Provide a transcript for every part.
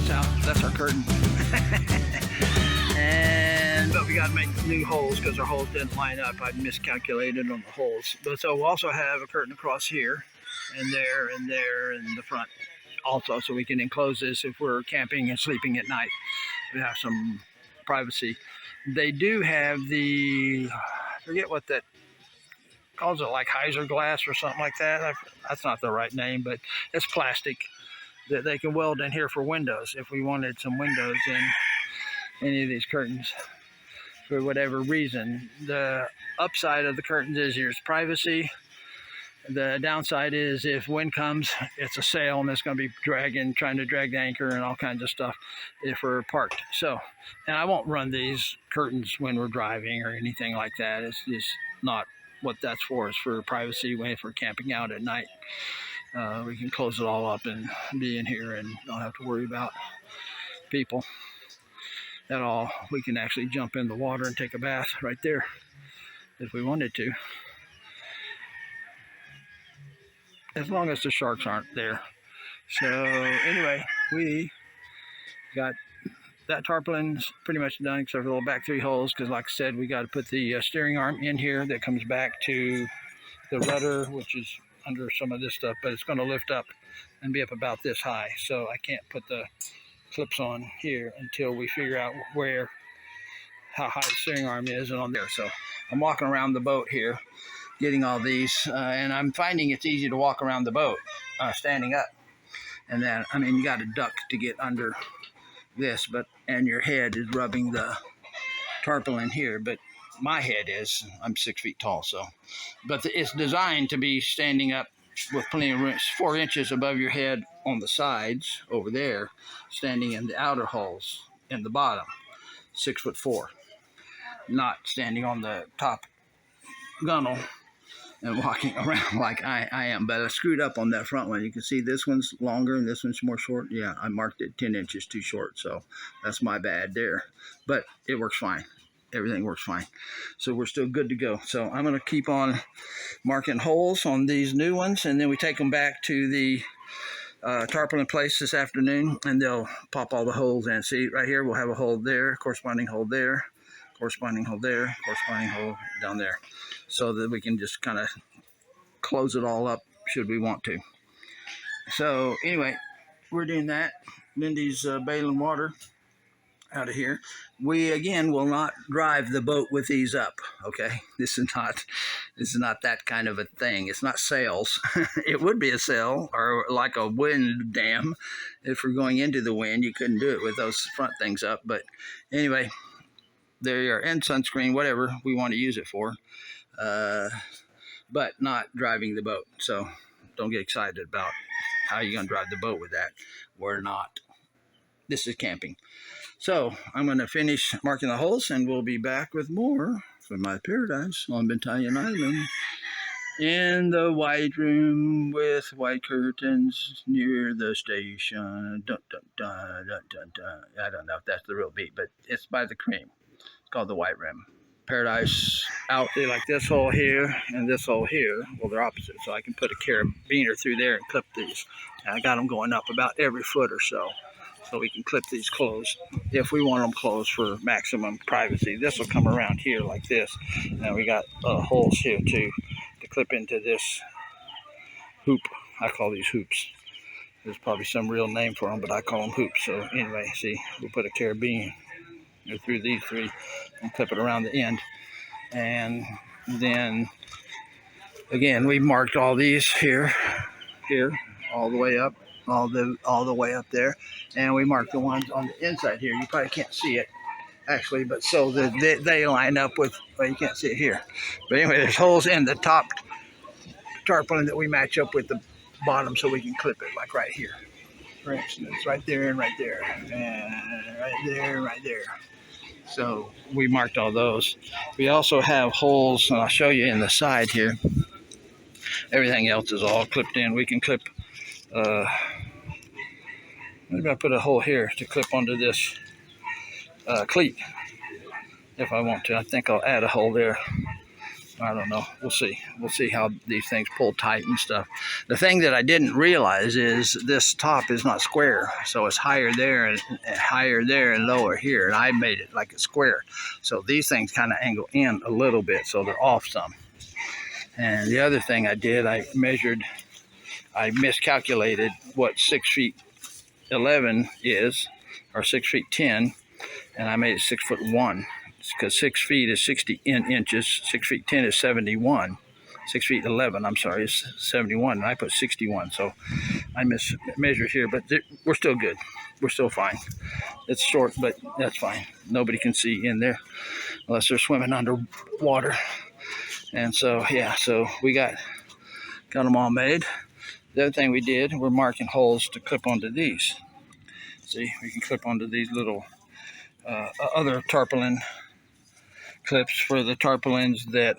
this out. That's our curtain. But we got to make new holes because our holes didn't line up. I miscalculated on the holes. But so we'll also have a curtain across here and there and there in the front also, so we can enclose this if we're camping and sleeping at night. We have some privacy. They do have the, I forget what that calls it, like Heiser glass or something like that. That's not the right name, but it's plastic that they can weld in here for windows if we wanted some windows in any of these curtains for whatever reason. The upside of the curtains is here's privacy. The downside is if wind comes, it's a sail and it's going to be trying to drag the anchor and all kinds of stuff if we're parked. So, and I won't run these curtains when we're driving or anything like that. It's just not what that's for. It's for privacy if we're camping out at night. We can close it all up and be in here and don't have to worry about people at all. We can actually jump in the water and take a bath right there if we wanted to, as long as the sharks aren't there. So anyway, we got that tarpaulin's pretty much done except for the little back 3 holes, because like I said, we got to put the steering arm in here that comes back to the rudder, which is under some of this stuff, but it's going to lift up and be up about this high, so I can't put the clips on here until we figure out how high the steering arm is and on there. So I'm walking around the boat here getting all these, and I'm finding it's easy to walk around the boat standing up. And then, I mean, you got to duck to get under this, and your head is rubbing the tarpaulin here, but my head is, I'm 6 feet tall, so. But it's designed to be standing up with plenty of room, 4 inches above your head on the sides over there, standing in the outer holes in the bottom, 6'4", not standing on the top gunnel and walking around like I am. But I screwed up on that front one. You can see this one's longer and this one's more short. Yeah, I marked it 10 inches too short, so that's my bad there. But it works fine. Everything works fine. So we're still good to go. So I'm going to keep on marking holes on these new ones, and then we take them back to the tarpaulin place this afternoon, and they'll pop all the holes in. See, right here we'll have a hole there, corresponding hole there, corresponding hole there, corresponding hole down there, so that we can just kind of close it all up should we want to. So anyway, we're doing that. Mindy's bailing water out of here. We again will not drive the boat with these up. Okay, this is not that kind of a thing. It's not sails. It would be a sail or like a wind dam if we're going into the wind. You couldn't do it with those front things up. But anyway, there you are, and sunscreen, whatever we want to use it for, but not driving the boat. So don't get excited about how you're going to drive the boat with that. We're not. This is camping. So I'm going to finish marking the holes, and we'll be back with more from my paradise on Battalion Island in the white room with white curtains near the station. Dun, dun, dun, dun, dun, dun. I don't know if that's the real beat, but it's by the cream. It's called the white room. Paradise out there, like this hole here and this hole here. Well, they're opposite, so I can put a carabiner through there and clip these. And I got them going up about every foot or so we can clip these closed if we want them closed for maximum privacy. This will come around here like this. And we got holes here too to clip into this hoop. I call these hoops. There's probably some real name for them, but I call them hoops. So anyway, see, we'll put a carabiner through these 3 and clip it around the end. And then again, we marked all these here, all the way up, all the way up there, and we marked the ones on the inside here. You probably can't see it actually, but so that they line up with, well, you can't see it here, but anyway, there's holes in the top tarpaulin that we match up with the bottom, so we can clip it like right here, for instance, right there and right there, and right there and right there. So we marked all those. We also have holes, and I'll show you in the side here. Everything else is all clipped in. We can clip, maybe I'll put a hole here to clip onto this cleat if I want to. I think I'll add a hole there I don't know. We'll see. We'll see how these things pull tight and stuff. The thing that I didn't realize is this top is not square, so it's higher there and lower here, and I made it like a square. So these things kind of angle in a little bit, so they're off some. And the other thing I did, I miscalculated what 6 feet 11 is, or 6 feet 10, and I made it 6 foot 1. Because 6 feet is 60 inches, 6 feet 10 is 71, 6 feet 11, I'm sorry, is 71, and I put 61, so I measured here, but we're still good. We're still fine. It's short, but that's fine. Nobody can see in there unless they're swimming underwater. And so, yeah, so we got them all made. The other thing we did, we're marking holes to clip onto these. See, we can clip onto these little other tarpaulin clips for the tarpaulins that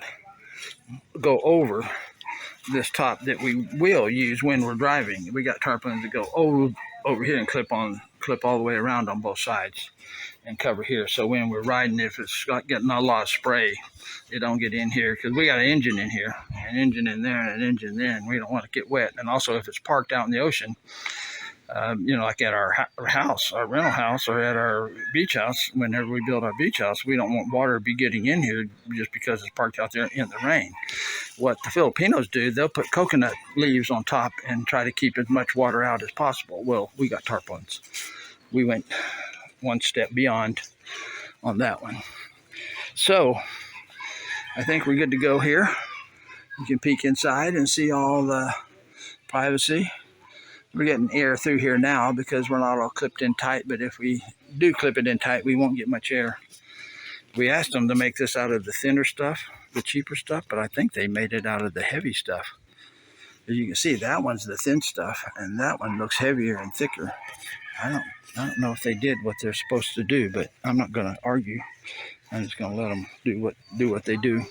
go over this top that we will use when we're driving. We got tarpaulins that go over here and clip all the way around on both sides and cover here. So when we're riding, if it's getting a lot of spray, it don't get in here, because we got an engine in here, an engine in there, and an engine there, and we don't want to get wet. And also, if it's parked out in the ocean, like at our house, our rental house, or at our beach house, whenever we build our beach house, we don't want water to be getting in here just because it's parked out there in the rain. What the Filipinos do, they'll put coconut leaves on top and try to keep as much water out as possible. Well, we got tarpaulins. We went one step beyond on that one. So I think we're good to go here. You can peek inside and see all the privacy. We're getting air through here now because we're not all clipped in tight, but if we do clip it in tight, we won't get much air. We asked them to make this out of the thinner stuff, the cheaper stuff, but I think they made it out of the heavy stuff. As you can see, that one's the thin stuff, and that one looks heavier and thicker. I don't know if they did what they're supposed to do, but I'm not going to argue. I'm just going to let them do what they do.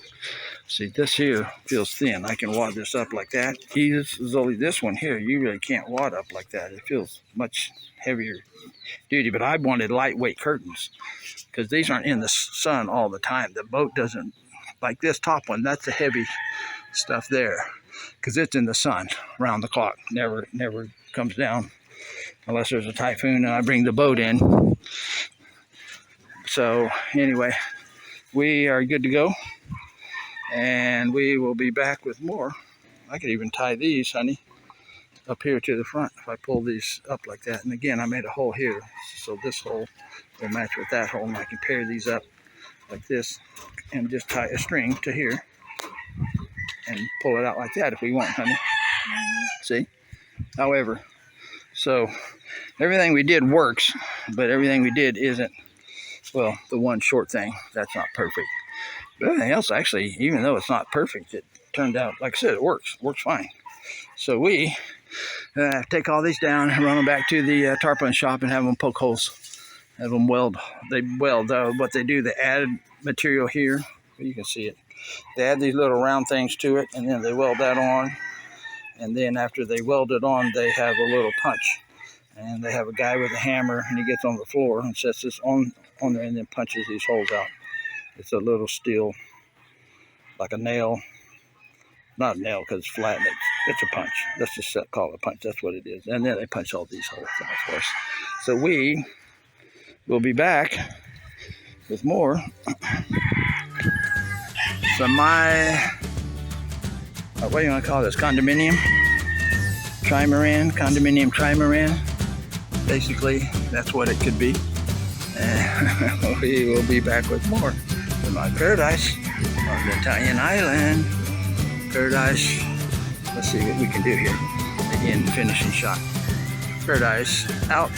See, this here feels thin. I can wad this up like that. There's only this one here. You really can't wad up like that. It feels much heavier duty, but I wanted lightweight curtains because these aren't in the sun all the time. The boat doesn't, like this top one, that's the heavy stuff there because it's in the sun around the clock. Never comes down unless there's a typhoon and I bring the boat in. So anyway, we are good to go. And we will be back with more. I could even tie these, honey, up here to the front if I pull these up like that. And again, I made a hole here, so this hole will match with that hole, and I can pair these up like this and just tie a string to here and pull it out like that if we want, honey. See? However, so everything we did works, but everything we did isn't, well, the one short thing, that's not perfect. But everything else, actually, even though it's not perfect, it turned out, like I said, it works fine. So we take all these down and run them back to the tarpaulin shop and have them poke holes, have them weld. They weld, what they do, they add material here. You can see it. They add these little round things to it, and then they weld that on. And then after they weld it on, they have a little punch. And they have a guy with a hammer, and he gets on the floor and sets this on there and then punches these holes out. It's a little steel, like a nail. Not a nail because it's flat. It's a punch. Let's just call it a punch. That's what it is. And then they punch all these holes out for us. So we will be back with more. So what do you want to call this? Condominium Trimaran. Basically, that's what it could be. And we will be back with more. My Paradise on the Italian island. Paradise. Let's see what we can do here. Again, finishing shot. Paradise out.